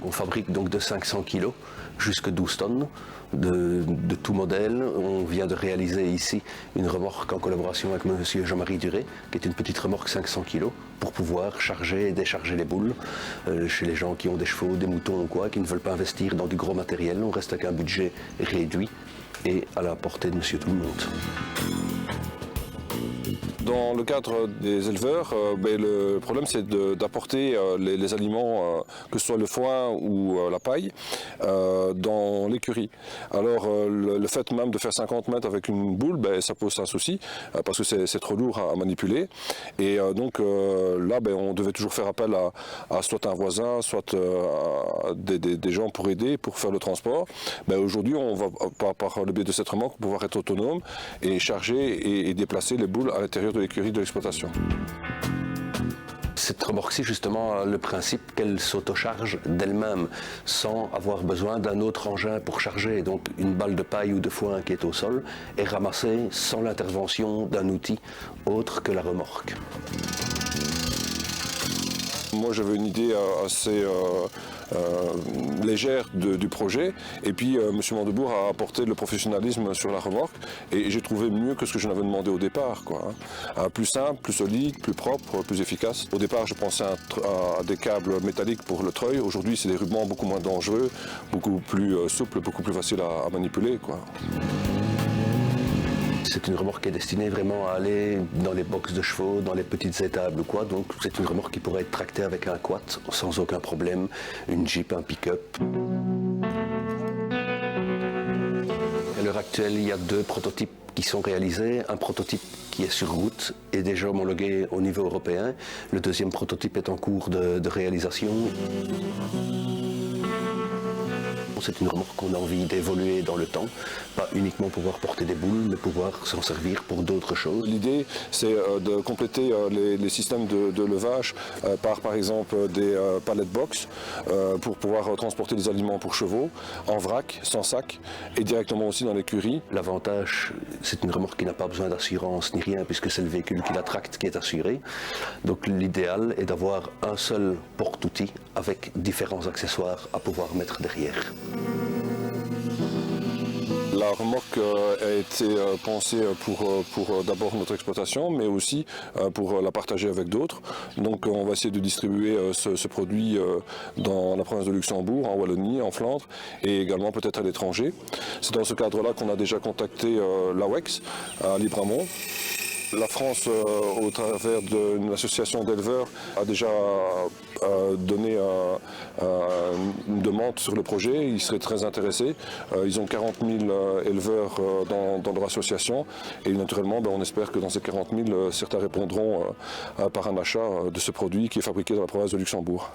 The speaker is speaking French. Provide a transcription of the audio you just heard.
On fabrique donc de 500 kg jusqu'à 12 tonnes de tout modèle. On vient de réaliser ici une remorque en collaboration avec M. Jean-Marie Duré, qui est une petite remorque 500 kg pour pouvoir charger et décharger les boules chez les gens qui ont des chevaux, des moutons ou quoi, qui ne veulent pas investir dans du gros matériel. On reste avec un budget réduit et à la portée de Monsieur Tout le Monde. Dans le cadre des éleveurs, le problème c'est d'apporter les aliments, que ce soit le foin ou la paille, dans l'écurie. Alors le fait même de faire 50 mètres avec une boule, ça pose un souci, parce que c'est trop lourd à manipuler. Et donc là, on devait toujours faire appel à soit un voisin, soit des gens pour aider, pour faire le transport. Aujourd'hui, on va par le biais de cette remorque pouvoir être autonome et charger et déplacer les boules à l'intérieur de l'écurie de l'exploitation. Cette remorque-ci, justement, a le principe qu'elle s'autocharge d'elle-même, sans avoir besoin d'un autre engin pour charger. Donc une balle de paille ou de foin qui est au sol est ramassée sans l'intervention d'un outil autre que la remorque. Moi, j'avais une idée assez légère du projet, et puis M. Mandebourg a apporté le professionnalisme sur la remorque, et j'ai trouvé mieux que ce que je n'avais demandé au départ, quoi. Plus simple, plus solide, plus propre, plus efficace. Au départ, je pensais à des câbles métalliques pour le treuil. Aujourd'hui, c'est des rubans beaucoup moins dangereux, beaucoup plus souples, beaucoup plus faciles à manipuler, quoi. C'est une remorque qui est destinée vraiment à aller dans les boxes de chevaux, dans les petites étables ou quoi. Donc c'est une remorque qui pourrait être tractée avec un quad sans aucun problème, une Jeep, un pick-up. À l'heure actuelle, il y a 2 prototypes qui sont réalisés. Un prototype qui est sur route et déjà homologué au niveau européen. Le deuxième prototype est en cours de réalisation. C'est une remorque qu'on a envie d'évoluer dans le temps, pas uniquement pouvoir porter des boules, mais pouvoir s'en servir pour d'autres choses. L'idée, c'est de compléter les systèmes de levage par exemple des pallet box pour pouvoir transporter des aliments pour chevaux en vrac, sans sac, et directement aussi dans l'écurie. L'avantage, c'est une remorque qui n'a pas besoin d'assurance ni rien, puisque c'est le véhicule qui la tracte qui est assuré. Donc l'idéal est d'avoir un seul porte-outil avec différents accessoires à pouvoir mettre derrière. La remorque a été pensée pour d'abord notre exploitation, mais aussi pour la partager avec d'autres. Donc on va essayer de distribuer ce produit dans la province de Luxembourg, en Wallonie, en Flandre, et également peut-être à l'étranger. C'est dans ce cadre-là qu'on a déjà contacté l'AWEX à Libramont. La France, au travers d'une association d'éleveurs, a déjà donné une demande sur le projet. Ils seraient très intéressés. Ils ont 40 000 éleveurs dans leur association. Et naturellement, on espère que dans ces 40 000, certains répondront par un achat de ce produit qui est fabriqué dans la province de Luxembourg.